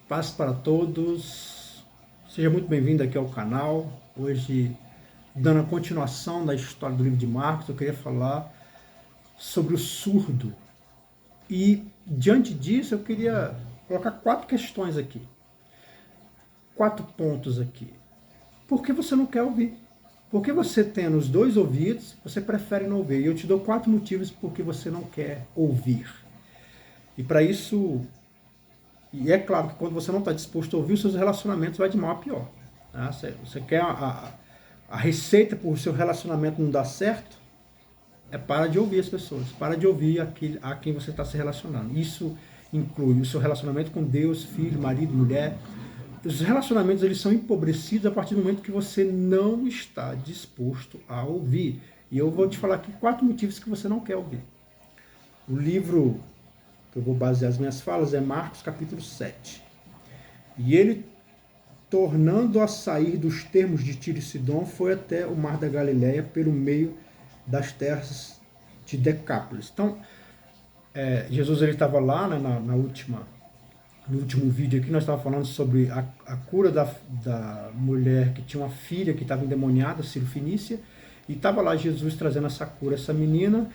Paz para todos, seja muito bem-vindo aqui ao canal. Hoje, dando a continuação da história do livro de Marcos, eu queria falar sobre o surdo. E, diante disso, eu queria colocar 4 questões aqui. 4 pontos aqui. Por que você não quer ouvir? Por que você tendo os 2 ouvidos, você prefere não ouvir? E eu te dou 4 motivos por que você não quer ouvir. E para isso... E é claro que quando você não está disposto a ouvir, os seus relacionamentos vai de mal a pior. Tá? Você quer a receita para o seu relacionamento não dar certo? Para de ouvir as pessoas, para de ouvir a quem você está se relacionando. Isso inclui o seu relacionamento com Deus, filho, marido, mulher. Os relacionamentos eles são empobrecidos a partir do momento que você não está disposto a ouvir. E eu vou te falar aqui 4 motivos que você não quer ouvir. O livro que eu vou basear as minhas falas é Marcos capítulo 7. E ele, tornando a sair dos termos de Tiro e Sidom, foi até o mar da Galileia pelo meio das terras de Decápolis. Então, Jesus ele estava lá, né, no último vídeo aqui, nós estávamos falando sobre a cura da mulher que tinha uma filha que estava endemoniada, Sírio-Fenícia, e estava lá Jesus trazendo essa cura, essa menina.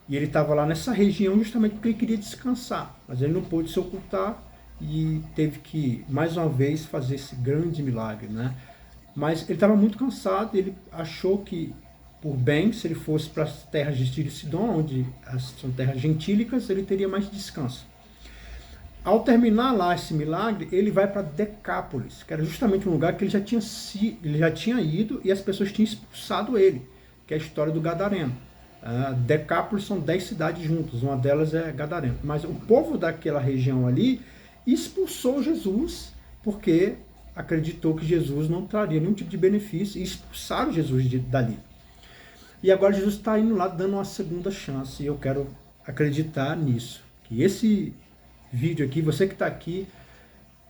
E ele estava lá nessa região justamente porque ele queria descansar, mas ele não pôde se ocultar e teve que, mais uma vez, fazer esse grande milagre, né? Mas ele estava muito cansado, ele achou que, por bem, se ele fosse para as terras de Tiro e Sidom, onde são terras gentílicas, ele teria mais descanso. Ao terminar lá esse milagre, ele vai para Decápolis, que era justamente um lugar que ele já tinha ido e as pessoas tinham expulsado ele, que é a história do Gadareno. Decápolis são 10 cidades juntas, uma delas é Gadareno. Mas o povo daquela região ali expulsou Jesus porque acreditou que Jesus não traria nenhum tipo de benefício e expulsaram Jesus dali. E agora Jesus está indo lá dando uma segunda chance e eu quero acreditar nisso. Que esse vídeo aqui, você que está aqui,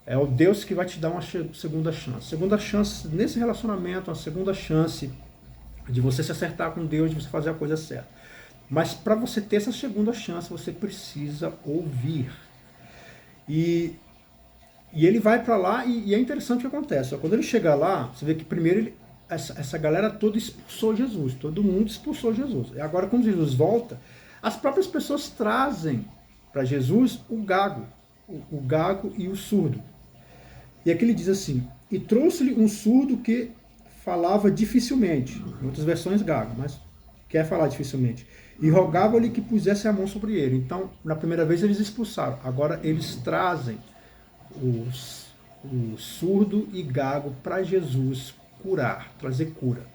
é o Deus que vai te dar uma segunda chance. Segunda chance nesse relacionamento, uma segunda chance de você se acertar com Deus, de você fazer a coisa certa. Mas para você ter essa segunda chance, você precisa ouvir. E ele vai para lá e é interessante o que acontece. Quando ele chega lá, você vê que primeiro essa galera toda expulsou Jesus, todo mundo expulsou Jesus. E agora quando Jesus volta, as próprias pessoas trazem para Jesus o gago e o surdo. E aqui ele diz assim, e trouxe-lhe um surdo que falava dificilmente, em outras versões gago, mas quer falar dificilmente, e rogava-lhe que pusesse a mão sobre ele. Então, na primeira vez eles expulsaram, agora eles trazem o surdo e gago para Jesus curar, trazer cura.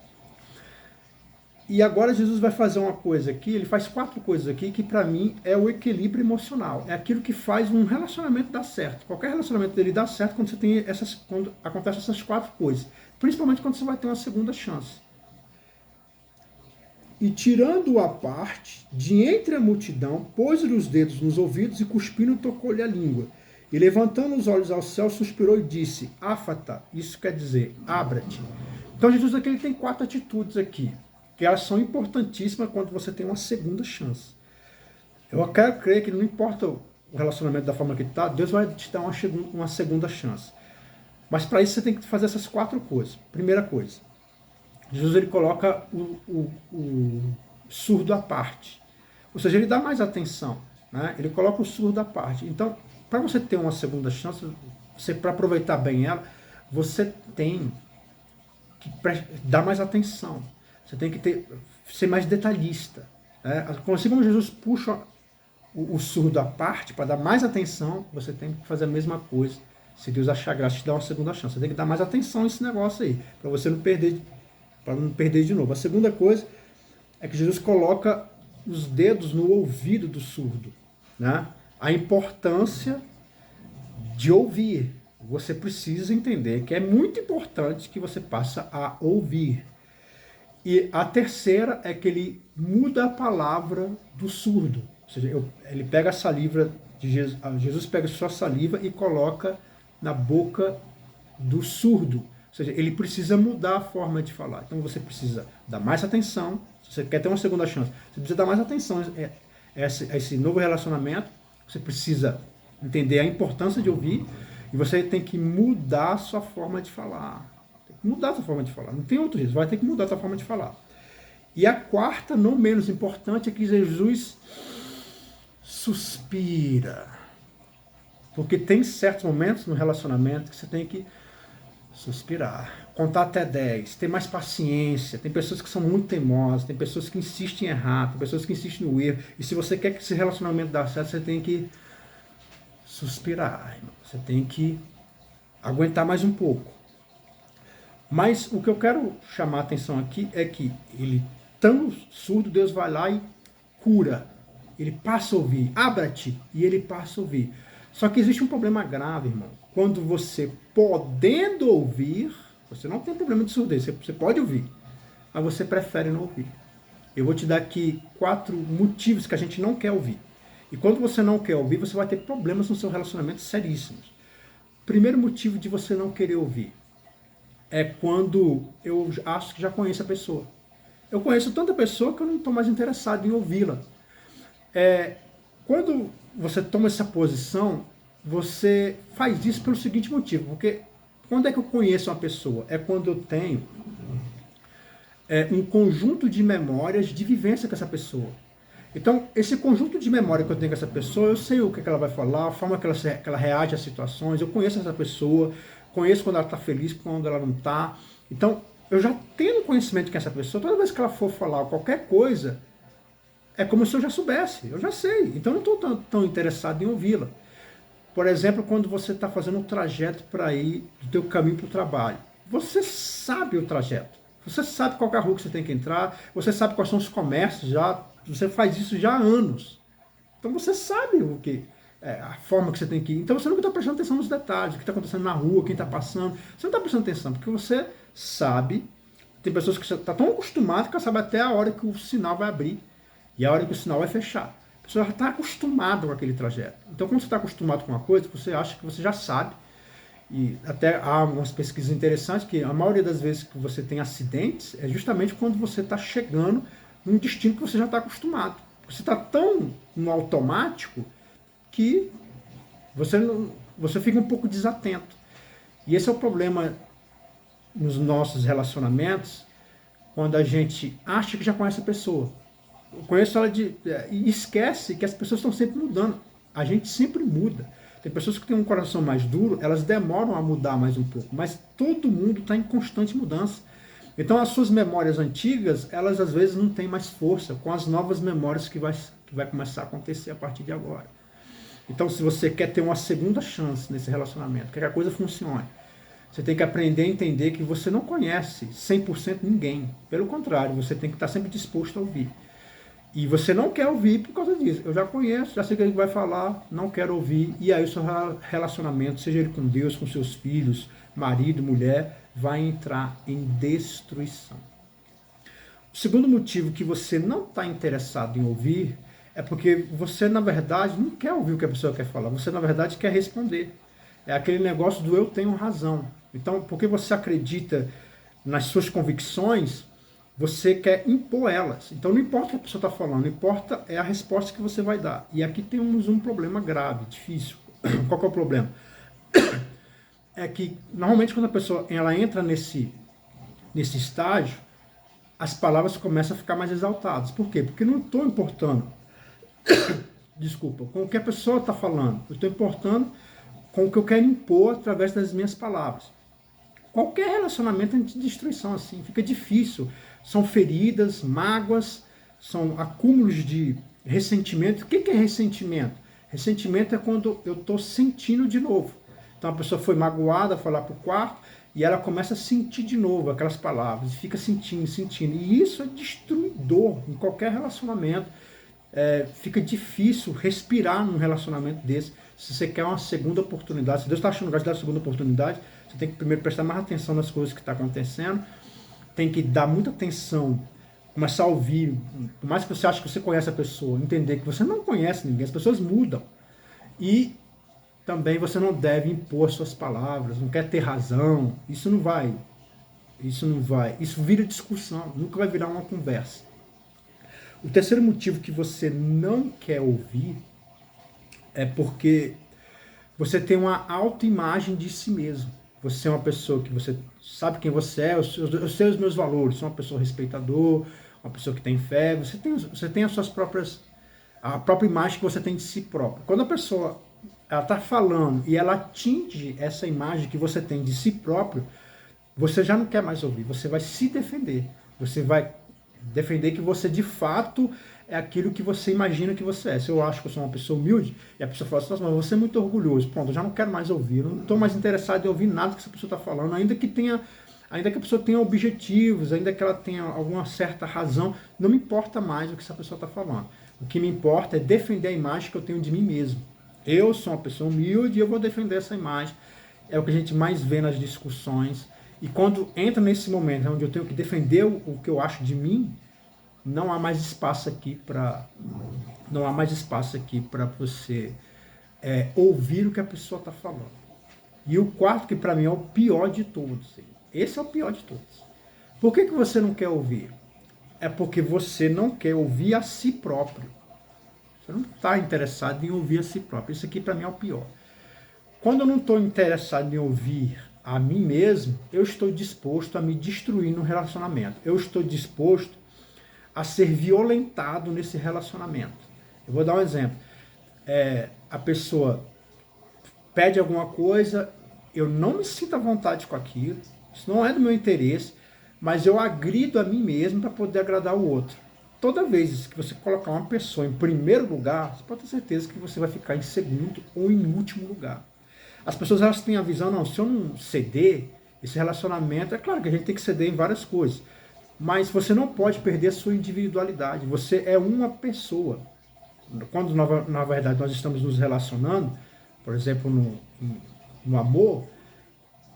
E agora Jesus vai fazer uma coisa aqui, ele faz 4 coisas aqui que para mim é o equilíbrio emocional, é aquilo que faz um relacionamento dar certo. Qualquer relacionamento dele dá certo quando acontecem essas 4 coisas, principalmente quando você vai ter uma segunda chance. E tirando-o à parte, de entre a multidão, pôs-lhe os dedos nos ouvidos e cuspindo tocou-lhe a língua. E levantando os olhos ao céu, suspirou e disse, áfata, isso quer dizer, abra-te. Então Jesus aqui ele tem 4 atitudes aqui, que elas são importantíssimas quando você tem uma segunda chance. Eu quero crer que não importa o relacionamento da forma que está, Deus vai te dar uma segunda chance. Mas para isso você tem que fazer essas 4 coisas. Primeira coisa, Jesus ele coloca o surdo à parte. Ou seja, ele dá mais atenção. Né? Ele coloca o surdo à parte. Então, para você ter uma segunda chance, para aproveitar bem ela, você tem que dar mais atenção. Você tem que ser mais detalhista. Né? Assim como Jesus puxa o surdo à parte para dar mais atenção, você tem que fazer a mesma coisa. Se Deus achar graça, te dar uma segunda chance. Você tem que dar mais atenção nesse negócio aí, para você não perder de novo. A segunda coisa é que Jesus coloca os dedos no ouvido do surdo. Né? A importância de ouvir. Você precisa entender que é muito importante que você passe a ouvir. E a terceira é que ele muda a palavra do surdo. Ou seja, ele pega a saliva de Jesus pega a sua saliva e coloca na boca do surdo. Ou seja, ele precisa mudar a forma de falar. Então você precisa dar mais atenção. Se você quer ter uma segunda chance, você precisa dar mais atenção a esse novo relacionamento. Você precisa entender a importância de ouvir. E você tem que mudar a sua forma de falar. Tem que mudar a sua forma de falar. Não tem outro jeito, vai ter que mudar a sua forma de falar. E a quarta, não menos importante, é que Jesus suspira. Porque tem certos momentos no relacionamento que você tem que suspirar, contar até 10, ter mais paciência. Tem pessoas que são muito teimosas, tem pessoas que insistem em errar, tem pessoas que insistem no erro. E se você quer que esse relacionamento dê certo, você tem que suspirar, irmão. Você tem que aguentar mais um pouco. Mas o que eu quero chamar a atenção aqui é que ele, tão surdo, Deus vai lá e cura. Ele passa a ouvir. Abra-te e ele passa a ouvir. Só que existe um problema grave, irmão. Quando você, podendo ouvir, você não tem problema de surdez, você pode ouvir, mas você prefere não ouvir. Eu vou te dar aqui 4 motivos que a gente não quer ouvir. E quando você não quer ouvir, você vai ter problemas no seu relacionamento seríssimos. Primeiro motivo de você não querer ouvir é quando eu acho que já conheço a pessoa. Eu conheço tanta pessoa que eu não estou mais interessado em ouvi-la. Quando você toma essa posição, você faz isso pelo seguinte motivo, porque quando é que eu conheço uma pessoa? É quando eu tenho um conjunto de memórias de vivência com essa pessoa. Então, esse conjunto de memória que eu tenho com essa pessoa, eu sei o que ela vai falar, a forma que ela reage às situações, eu conheço essa pessoa, conheço quando ela está feliz, quando ela não está. Então, eu já tenho conhecimento com essa pessoa, toda vez que ela for falar qualquer coisa, é como se eu já soubesse, eu já sei. Então, eu não estou tão interessado em ouvi-la. Por exemplo, quando você está fazendo um trajeto para ir do teu caminho para o trabalho. Você sabe o trajeto. Você sabe qual é a rua que você tem que entrar, você sabe quais são os comércios já, você faz isso já há anos. Então você sabe o que a forma que você tem que ir. Então você não está prestando atenção nos detalhes, o que está acontecendo na rua, quem está passando. Você não está prestando atenção, porque você sabe, tem pessoas que estão tão acostumadas que ela sabe até a hora que o sinal vai abrir e a hora que o sinal vai fechar. A pessoa já está acostumada com aquele trajeto. Então quando você está acostumado com uma coisa, você acha que você já sabe. E até há umas pesquisas interessantes que a maioria das vezes que você tem acidentes é justamente quando você está chegando num destino que você já está acostumado. Você está tão no automático que você fica um pouco desatento. E esse é o problema nos nossos relacionamentos, quando a gente acha que já conhece a pessoa. Eu conheço ela e esquece que as pessoas estão sempre mudando. A gente sempre muda. Tem pessoas que têm um coração mais duro, elas demoram a mudar mais um pouco, mas todo mundo está em constante mudança. Então as suas memórias antigas, elas às vezes não têm mais força com as novas memórias que vai começar a acontecer a partir de agora. Então se você quer ter uma segunda chance nesse relacionamento, quer que a coisa funcione, você tem que aprender a entender que você não conhece 100% ninguém. Pelo contrário, você tem que estar sempre disposto a ouvir. E você não quer ouvir por causa disso. Eu já conheço, já sei o que ele vai falar, não quero ouvir. E aí o seu relacionamento, seja ele com Deus, com seus filhos, marido, mulher, vai entrar em destruição. O segundo motivo que você não está interessado em ouvir é porque você, na verdade, não quer ouvir o que a pessoa quer falar. Você, na verdade, quer responder. É aquele negócio do eu tenho razão. Então, porque você acredita nas suas convicções, você quer impor elas. Então não importa o que a pessoa está falando, não importa é a resposta que você vai dar. E aqui temos um problema grave, difícil. Qual que é o problema? É que normalmente quando a pessoa ela entra nesse estágio, as palavras começam a ficar mais exaltadas. Por quê? Porque não estou importando, desculpa, com o que a pessoa está falando. Eu estou importando com o que eu quero impor através das minhas palavras. Qualquer relacionamento é de destruição assim, fica difícil. São feridas, mágoas, são acúmulos de ressentimento. O que é ressentimento? Ressentimento é quando eu estou sentindo de novo. Então a pessoa foi magoada, foi lá para o quarto, e ela começa a sentir de novo aquelas palavras, e fica sentindo. E isso é destruidor em qualquer relacionamento. Fica difícil respirar num relacionamento desse. Se você quer uma segunda oportunidade, se Deus está achando que vai te dar a segunda oportunidade, você tem que primeiro prestar mais atenção nas coisas que estão acontecendo, tem que dar muita atenção, começar a ouvir, por mais que você ache que você conhece a pessoa, entender que você não conhece ninguém, as pessoas mudam. E também você não deve impor suas palavras, não quer ter razão, isso vira discussão, nunca vai virar uma conversa. O terceiro motivo que você não quer ouvir é porque você tem uma autoimagem de si mesmo. Você é uma pessoa que você sabe quem você é, eu sei os meus valores, sou uma pessoa respeitador, uma pessoa que tem fé, você tem as suas próprias, a própria imagem que você tem de si próprio. Quando a pessoa ela está falando e ela atinge essa imagem que você tem de si próprio, você já não quer mais ouvir, você vai se defender. Você vai defender que você de fato é aquilo que você imagina que você é. Se eu acho que eu sou uma pessoa humilde, e a pessoa fala assim, mas você é muito orgulhoso, pronto, eu já não quero mais ouvir, eu não estou mais interessado em ouvir nada que essa pessoa está falando, ainda que a pessoa tenha objetivos, ainda que ela tenha alguma certa razão, não me importa mais o que essa pessoa está falando. O que me importa é defender a imagem que eu tenho de mim mesmo. Eu sou uma pessoa humilde e eu vou defender essa imagem. É o que a gente mais vê nas discussões. E quando entra nesse momento onde eu tenho que defender o que eu acho de mim, não há mais espaço aqui para você ouvir o que a pessoa está falando. E o quarto, que para mim é o pior de todos. Esse é o pior de todos. Por que você não quer ouvir? É porque você não quer ouvir a si próprio. Você não está interessado em ouvir a si próprio. Isso aqui para mim é o pior. Quando eu não estou interessado em ouvir a mim mesmo, eu estou disposto a me destruir no relacionamento. Eu estou disposto a ser violentado nesse relacionamento. Eu vou dar um exemplo. A pessoa pede alguma coisa, eu não me sinto à vontade com aquilo, isso não é do meu interesse, mas eu agrido a mim mesmo para poder agradar o outro. Toda vez que você colocar uma pessoa em primeiro lugar, você pode ter certeza que você vai ficar em segundo ou em último lugar. As pessoas elas têm a visão, não, se eu não ceder, esse relacionamento, é claro que a gente tem que ceder em várias coisas, mas você não pode perder a sua individualidade, você é uma pessoa. Quando na verdade nós estamos nos relacionando, por exemplo, no amor,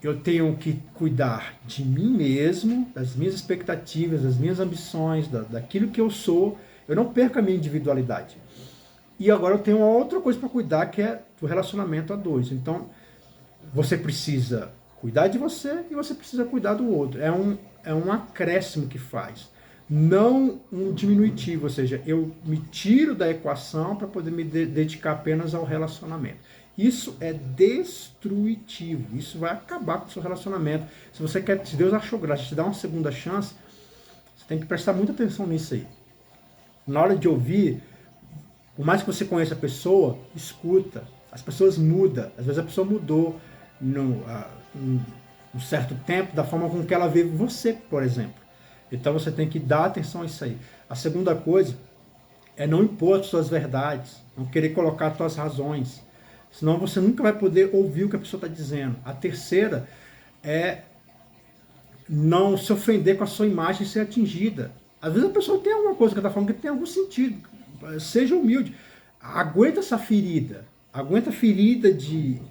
eu tenho que cuidar de mim mesmo, das minhas expectativas, das minhas ambições, daquilo que eu sou, eu não perco a minha individualidade. E agora eu tenho uma outra coisa para cuidar, que é do relacionamento a dois. Então, você precisa cuidar de você e você precisa cuidar do outro. É um acréscimo que faz, não um diminutivo, ou seja, eu me tiro da equação para poder me dedicar apenas ao relacionamento. Isso é destrutivo, isso vai acabar com o seu relacionamento. Se Deus achou graça, te dá uma segunda chance, você tem que prestar muita atenção nisso aí. Na hora de ouvir, por mais que você conheça a pessoa, escuta. As pessoas mudam, às vezes a pessoa mudou um certo tempo da forma com que ela vê você, por exemplo. Então você tem que dar atenção a isso aí. A segunda coisa é não impor as suas verdades, não querer colocar as suas razões, senão você nunca vai poder ouvir o que a pessoa está dizendo. A terceira é não se ofender com a sua imagem e ser atingida. Às vezes a pessoa tem alguma coisa que está falando que tem algum sentido. Seja humilde. Aguenta essa ferida. Aguenta a ferida de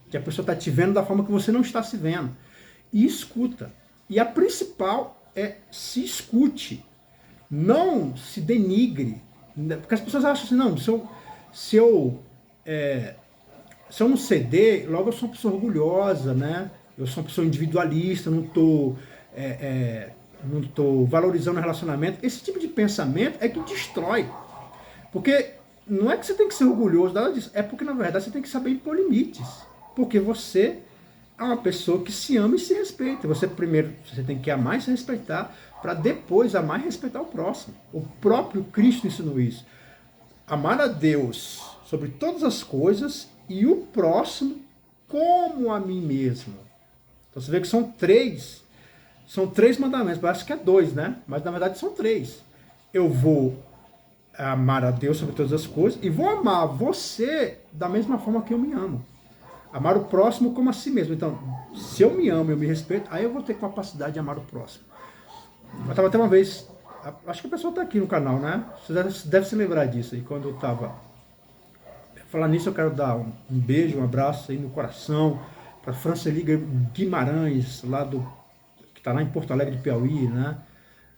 que a pessoa está te vendo da forma que você não está se vendo. E escuta. E a principal é se escute. Não se denigre. Porque as pessoas acham assim, não, se eu não ceder, logo eu sou uma pessoa orgulhosa, né? Eu sou uma pessoa individualista, não estou valorizando o relacionamento. Esse tipo de pensamento é que destrói. Porque não é que você tem que ser orgulhoso, nada disso. É porque, na verdade, você tem que saber impor limites. Porque você é uma pessoa que se ama e se respeita. Você tem que amar e se respeitar, para depois amar e respeitar o próximo. O próprio Cristo ensinou isso. Amar a Deus sobre todas as coisas e o próximo como a mim mesmo. Então você vê que são três mandamentos. Parece que é 2, né? Mas na verdade são 3. Eu vou amar a Deus sobre todas as coisas e vou amar você da mesma forma que eu me amo. Amar o próximo como a si mesmo. Então, se eu me amo, eu me respeito, aí eu vou ter capacidade de amar o próximo. Eu estava até uma vez, acho que a pessoa está aqui no canal, né? Você deve se lembrar disso. E quando eu estava falando nisso, eu quero dar um beijo, um abraço aí no coração para Franceli Guimarães, que está lá em Porto Alegre do Piauí, né?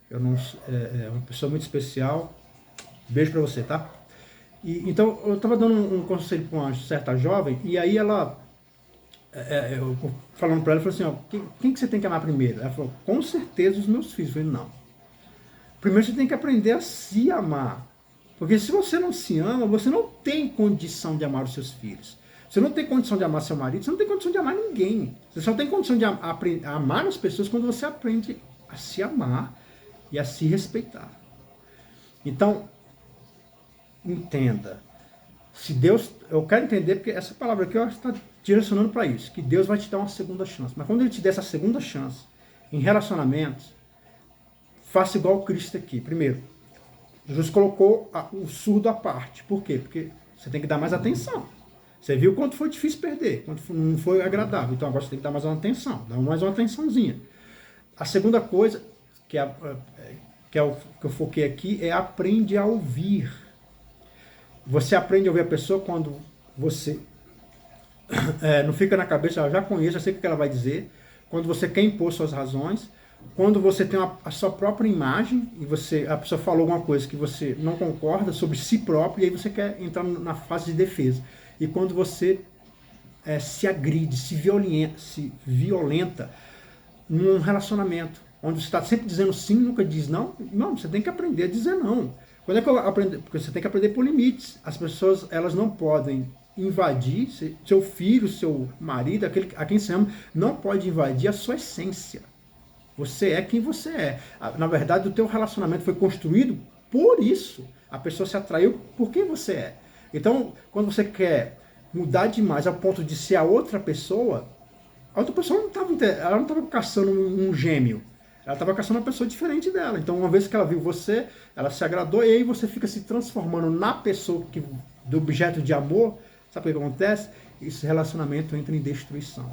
É uma pessoa muito especial. Beijo para você, tá? Então, eu estava dando um conselho para uma certa jovem, e aí ela, eu falando para ela, eu falei assim, ó, quem que você tem que amar primeiro? Ela falou, com certeza os meus filhos. Eu falei, não. Primeiro você tem que aprender a se amar. Porque se você não se ama, você não tem condição de amar os seus filhos. Você não tem condição de amar seu marido, você não tem condição de amar ninguém. Você só tem condição de amar as pessoas quando você aprende a se amar e a se respeitar. Então, entenda. Se Deus, eu quero entender, porque essa palavra aqui está direcionando para isso, que Deus vai te dar uma segunda chance. Mas quando Ele te der essa segunda chance em relacionamentos, faça igual o Cristo aqui. Primeiro, Jesus colocou o surdo à parte. Por quê? Porque você tem que dar mais atenção. Você viu quanto foi difícil perder, quanto não foi agradável. Então agora você tem que dar mais uma atenção, dar mais uma atençãozinha. A segunda coisa, que é o que eu foquei aqui, é aprende a ouvir. Você aprende a ouvir a pessoa quando você não fica na cabeça, eu já conheço, eu sei o que ela vai dizer. Quando você quer impor suas razões, quando você tem a sua própria imagem e a pessoa falou alguma coisa que você não concorda sobre si próprio, e aí você quer entrar na fase de defesa. E quando você se agride, se violenta num relacionamento, onde você está sempre dizendo sim, nunca diz não, não, você tem que aprender a dizer não. Quando é que eu aprendo? Porque você tem que aprender por limites. As pessoas, elas não podem invadir, seu filho, seu marido, aquele a quem você ama, não pode invadir a sua essência. Você é quem você é. Na verdade, o teu relacionamento foi construído por isso. A pessoa se atraiu por quem você é. Então, quando você quer mudar demais ao ponto de ser a outra pessoa não estava caçando um gêmeo. Ela estava caçando uma pessoa diferente dela. Então, uma vez que ela viu você, ela se agradou, e aí você fica se transformando na pessoa do objeto de amor. Sabe o que acontece? Esse relacionamento entra em destruição.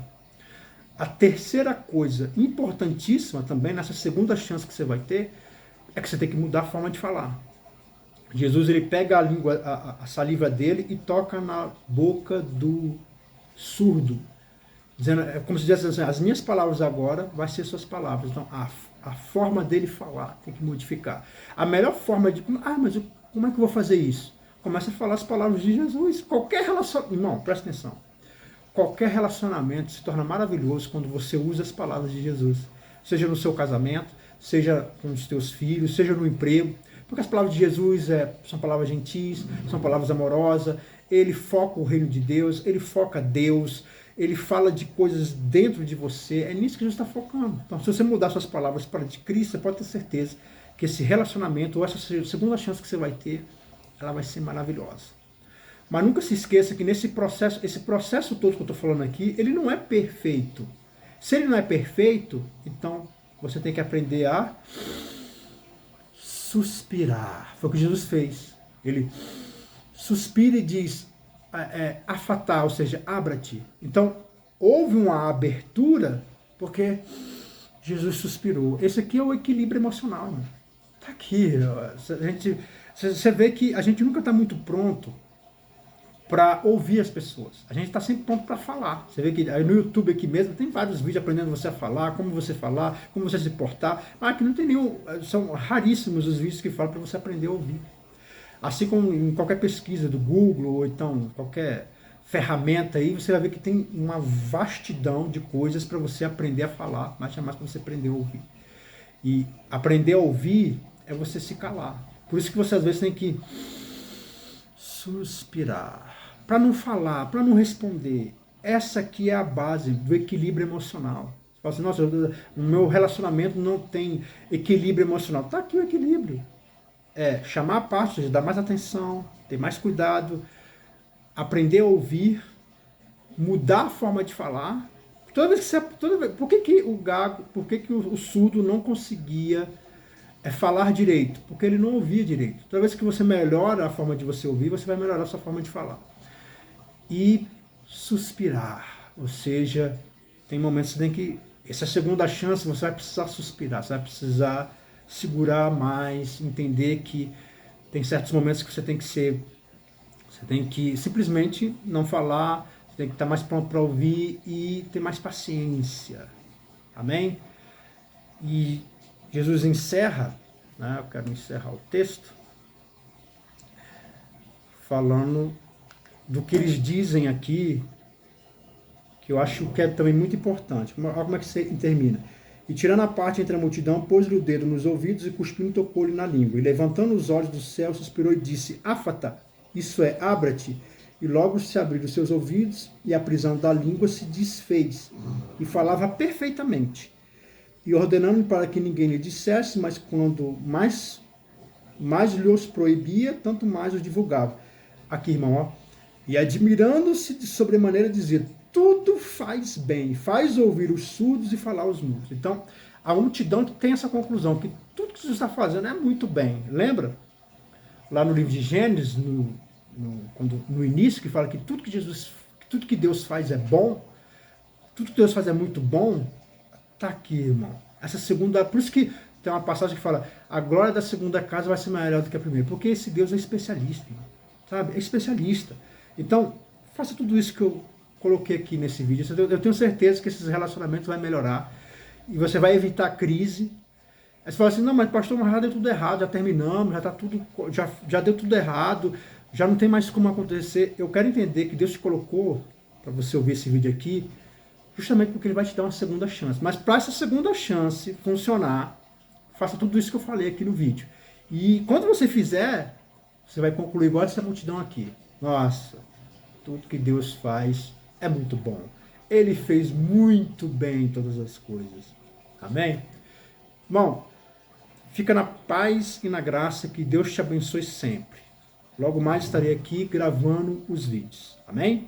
A terceira coisa importantíssima também, nessa segunda chance que você vai ter, é que você tem que mudar a forma de falar. Jesus, ele pega a língua, a saliva dele e toca na boca do surdo, dizendo, é como se dissesse assim, as minhas palavras agora vai ser suas palavras. Então, a forma dele falar tem que modificar. A melhor forma de... mas como é que eu vou fazer isso? Começa a falar as palavras de Jesus. Qualquer relacionamento... Irmão, presta atenção. Qualquer relacionamento se torna maravilhoso quando você usa as palavras de Jesus. Seja no seu casamento, seja com os teus filhos, seja no emprego. Porque as palavras de Jesus são palavras gentis, são palavras amorosas. Ele foca o reino de Deus, ele foca Deus, ele fala de coisas dentro de você. É nisso que Jesus está focando. Então, se você mudar suas palavras para de Cristo, você pode ter certeza que esse relacionamento, ou essa segunda chance que você vai ter, ela vai ser maravilhosa. Mas nunca se esqueça que esse processo todo que eu estou falando aqui, ele não é perfeito. Se ele não é perfeito, então você tem que aprender a suspirar. Foi o que Jesus fez. Ele suspira e diz, afatá, ou seja, abra-te. Então, houve uma abertura porque Jesus suspirou. Esse aqui é o equilíbrio emocional. Está aqui. Você vê que a gente nunca está muito pronto para ouvir as pessoas. A gente está sempre pronto para falar. Você vê que no YouTube aqui mesmo tem vários vídeos aprendendo você a falar, como você se portar. Mas aqui não tem nenhum, são raríssimos os vídeos que falam para você aprender a ouvir. Assim como em qualquer pesquisa do Google, ou então qualquer ferramenta aí, você vai ver que tem uma vastidão de coisas para você aprender a falar, mas jamais para você aprender a ouvir. E aprender a ouvir é você se calar. Por isso que você às vezes tem que suspirar, para não falar, para não responder. Essa aqui é a base do equilíbrio emocional. Você fala assim, nossa, o meu relacionamento não tem equilíbrio emocional. Está aqui o equilíbrio. Chamar a parte, dar mais atenção, ter mais cuidado, aprender a ouvir, mudar a forma de falar. Por que o gago, por que o surdo não conseguia falar direito? Porque ele não ouvia direito. Toda vez que você melhora a forma de você ouvir, você vai melhorar a sua forma de falar. E suspirar, ou seja, tem momentos que você tem que... Essa segunda chance, você vai precisar suspirar, você vai precisar segurar mais, entender que tem certos momentos que você tem que simplesmente não falar, você tem que estar mais pronto para ouvir e ter mais paciência. Amém? E Jesus encerra, eu quero encerrar o texto, falando do que eles dizem aqui, que eu acho que é também muito importante. Olha como é que você termina. E tirando a parte entre a multidão, pôs-lhe o dedo nos ouvidos e cuspindo tocou-lhe na língua. E levantando os olhos do céu, suspirou e disse, Áfata, isso é, abra-te. E logo se abriram os seus ouvidos, e a prisão da língua se desfez, e falava perfeitamente. E ordenando para que ninguém lhe dissesse, mas quando mais lhe os proibia, tanto mais os divulgava. Aqui, irmão, ó. E admirando-se de sobremaneira, dizia: tudo faz bem, faz ouvir os surdos e falar aos mudos. Então, a multidão tem essa conclusão, que tudo que Jesus está fazendo é muito bem. Lembra? Lá no livro de Gênesis, no início, que fala que tudo que Deus faz é bom, tudo que Deus faz é muito bom. Tá aqui, irmão. Essa segunda, por isso que tem uma passagem que fala: a glória da segunda casa vai ser maior do que a primeira, porque esse Deus é especialista, irmão, sabe? É especialista. Então, faça tudo isso que eu coloquei aqui nesse vídeo. Eu tenho certeza que esses relacionamentos vão melhorar e você vai evitar crise. Aí você fala assim: não, mas pastor, já deu tudo errado, já terminamos, já tá tudo, já deu tudo errado, já não tem mais como acontecer. Eu quero entender que Deus te colocou para você ouvir esse vídeo aqui, justamente porque Ele vai te dar uma segunda chance. Mas para essa segunda chance funcionar, faça tudo isso que eu falei aqui no vídeo. E quando você fizer, você vai concluir igual essa multidão aqui. Nossa, tudo que Deus faz é muito bom. Ele fez muito bem todas as coisas. Amém? Irmão, fica na paz e na graça, que Deus te abençoe sempre. Logo mais estarei aqui gravando os vídeos. Amém?